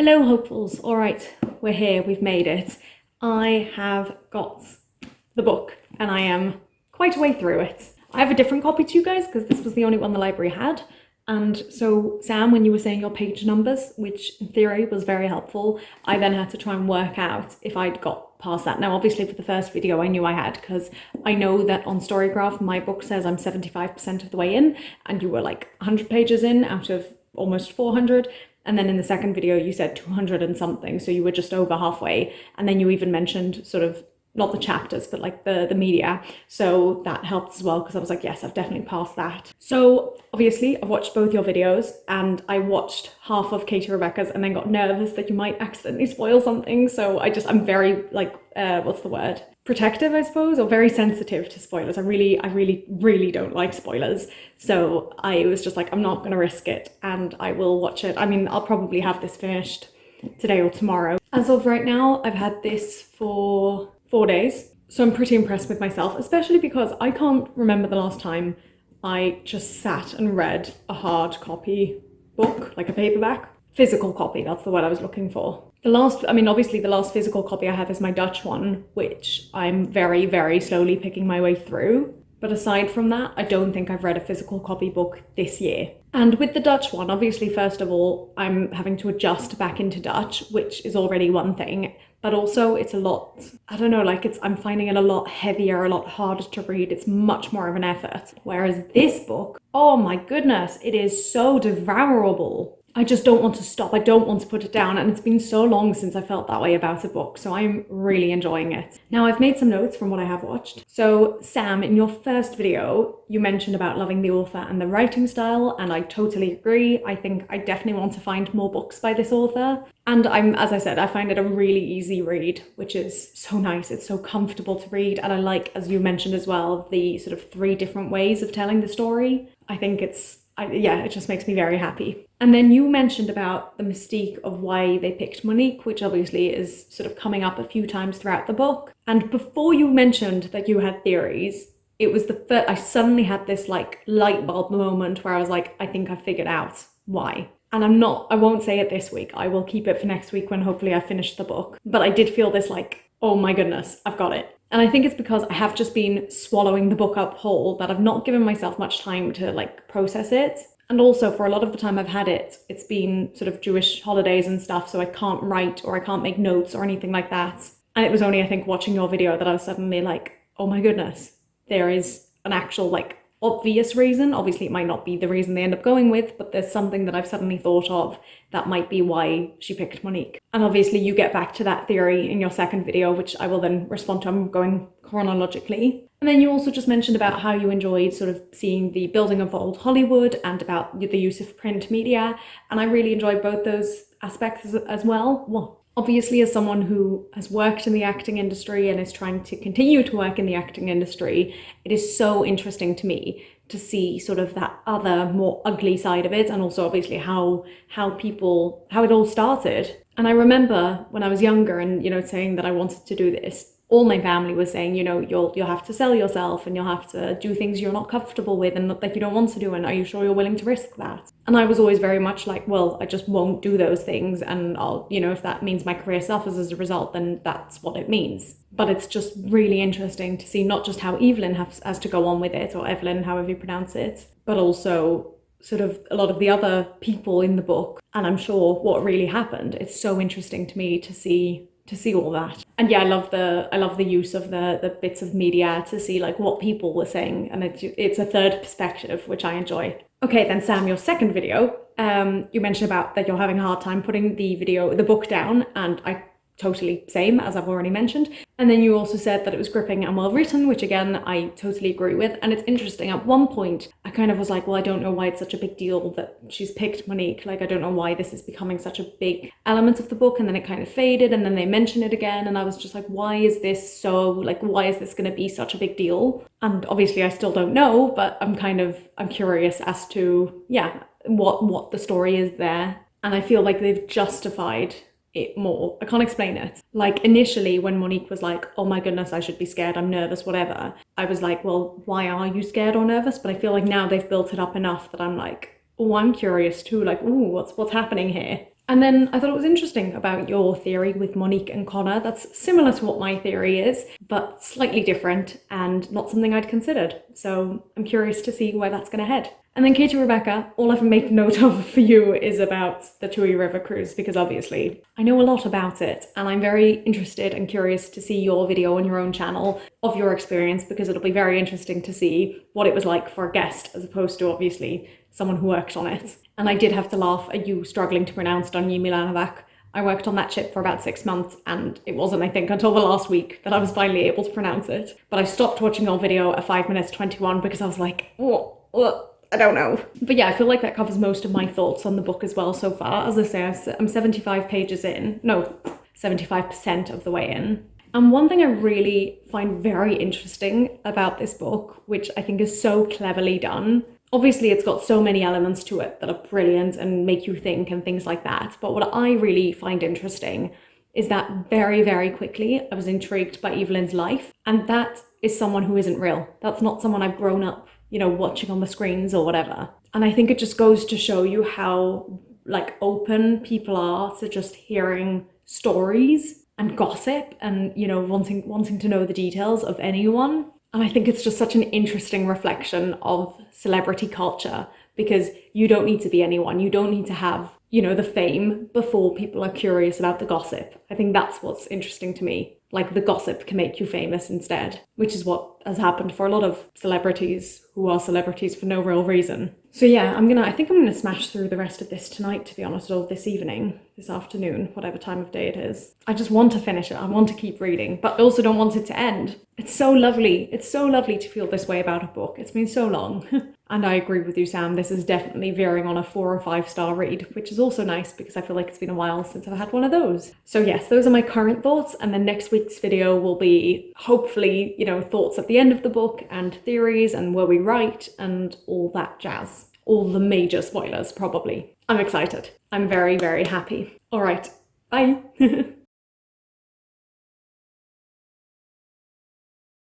Hello hopefuls, all right, we're here, we've made it. I have got the book and I am quite a way through it. I have a different copy to you guys because this was the only one the library had. And so Sam, when you were saying your page numbers, which in theory was very helpful, I then had to try and work out if I'd got past that. Now obviously for the first video I knew I had, because I know that on StoryGraph my book says I'm 75% of the way in and you were like 100 pages in out of almost 400. And then in the second video, you said 200 and something. So you were just over halfway. And then you even mentioned sort of, not the chapters, but like the media. So that helped as well, because I was like, yes, I've definitely passed that. So obviously I've watched both your videos and I watched half of KATIE-REBEKAH's and then got nervous that you might accidentally spoil something. So I'm very like, what's the word? Protective, I suppose, or very sensitive to spoilers. I really don't like spoilers. So I was just like, I'm not going to risk it and I will watch it. I mean, I'll probably have this finished today or tomorrow. As of right now, I've had this for 4 days. So I'm pretty impressed with myself, especially because I can't remember the last time I just sat and read a hard copy book, like a paperback. Physical copy, that's the word I was looking for. Obviously the last physical copy I have is my Dutch one, which I'm very slowly picking my way through. But aside from that, I don't think I've read a physical copy book this year. And with the Dutch one, obviously, first of all, I'm having to adjust back into Dutch, which is already one thing. But also it's a lot, I don't know, like I'm finding it a lot heavier, a lot harder to read. It's much more of an effort. Whereas this book, oh my goodness, it is so devourable. I just don't want to stop. I don't want to put it down. And it's been so long since I felt that way about a book. So I'm really enjoying it. Now I've made some notes from what I have watched. So Sam, in your first video, you mentioned about loving the author and the writing style. And I totally agree. I think I definitely want to find more books by this author. And as I said, I find it a really easy read, which is so nice. It's so comfortable to read. And I like, as you mentioned as well, the sort of 3 different ways of telling the story. I think it just makes me very happy. And then you mentioned about the mystique of why they picked Monique, which obviously is sort of coming up a few times throughout the book. And before you mentioned that you had theories, it was I suddenly had this like light bulb moment where I was like, I think I figured out why. And I won't say it this week. I will keep it for next week when hopefully I finish the book. But I did feel this like, oh my goodness, I've got it. And I think it's because I have just been swallowing the book up whole that I've not given myself much time to like process it. And also for a lot of the time I've had it, it's been sort of Jewish holidays and stuff, so I can't write or I can't make notes or anything like that. And it was only, I think, watching your video that I was suddenly like, oh my goodness, there is an actual like obvious reason. Obviously it might not be the reason they end up going with, but there's something that I've suddenly thought of that might be why she picked Monique. And obviously you get back to that theory in your second video, which I will then respond to. I'm going chronologically. And then you also just mentioned about how you enjoyed sort of seeing the building of old Hollywood and about the use of print media. And I really enjoyed both those aspects as well. Well, obviously as someone who has worked in the acting industry and is trying to continue to work in the acting industry, it is so interesting to me to see sort of that other more ugly side of it, and also obviously how it all started. And I remember when I was younger and, saying that I wanted to do this, all my family was saying, you'll have to sell yourself and you'll have to do things you're not comfortable with and that you don't want to do, and are you sure you're willing to risk that? And I was always very much like, well, I just won't do those things, and I'll, if that means my career suffers as a result, then that's what it means. But it's just really interesting to see not just how Evelyn has to go on with it, or Evelyn, however you pronounce it, but also sort of a lot of the other people in the book, and I'm sure what really happened. It's so interesting to me to see all that. And yeah, I love the use of the bits of media to see like what people were saying, and it's a third perspective, which I enjoy. Okay, then Sam, your second video, you mentioned about that you're having a hard time putting the book down, and I totally same, as I've already mentioned. And then you also said that it was gripping and well written, which again, I totally agree with. And it's interesting, at one point, I kind of was like, well, I don't know why it's such a big deal that she's picked Monique. Like, I don't know why this is becoming such a big element of the book. And then it kind of faded, and then they mention it again. And I was just like, why is this going to be such a big deal? And obviously I still don't know, but I'm curious as to, yeah, what the story is there. And I feel like they've justified it more. I can't explain it. Like initially when Monique was like, oh my goodness, I should be scared, I'm nervous, whatever, I was like, well, why are you scared or nervous? But I feel like now they've built it up enough that I'm like, oh, I'm curious too, like, ooh, what's happening here? And then I thought it was interesting about your theory with Monique and Connor. That's similar to what my theory is, but slightly different and not something I'd considered. So I'm curious to see where that's going to head. And then KATIE-REBEKAH, all I've made note of for you is about the Tui River cruise, because obviously I know a lot about it and I'm very interested and curious to see your video on your own channel of your experience, because it'll be very interesting to see what it was like for a guest as opposed to obviously someone who worked on it. And I did have to laugh at you struggling to pronounce Donji Milanovac. I worked on that ship for about 6 months and it wasn't, I think, until the last week that I was finally able to pronounce it. But I stopped watching your video at 5 minutes 21 because I was like, oh, I don't know. But yeah, I feel like that covers most of my thoughts on the book as well so far. As I say, I'm 75 pages in. No, 75% of the way in. And one thing I really find very interesting about this book, which I think is so cleverly done, obviously it's got so many elements to it that are brilliant and make you think and things like that. But what I really find interesting is that very, very quickly I was intrigued by Evelyn's life. And that is someone who isn't real. That's not someone I've grown up, you know, watching on the screens or whatever. And I think it just goes to show you how like open people are to just hearing stories and gossip and, you know, wanting to know the details of anyone. And I think it's just such an interesting reflection of celebrity culture, because you don't need to be anyone. You don't need to have, you know, the fame before people are curious about the gossip. I think that's what's interesting to me. Like, the gossip can make you famous instead, which is what has happened for a lot of celebrities who are celebrities for no real reason. So yeah, I think I'm gonna smash through the rest of this tonight, to be honest, or this evening, this afternoon, whatever time of day it is. I just want to finish it. I want to keep reading, but I also don't want it to end. It's so lovely. It's so lovely to feel this way about a book. It's been so long. And I agree with you, Sam. This is definitely veering on a 4 or 5 star read, which is also nice because I feel like it's been a while since I've had one of those. So yes, those are my current thoughts. And then next week's video will be hopefully, you know, thoughts at the end of the book and theories and where we write and all that jazz. All the major spoilers, probably. I'm excited. I'm very, very happy. All right, bye.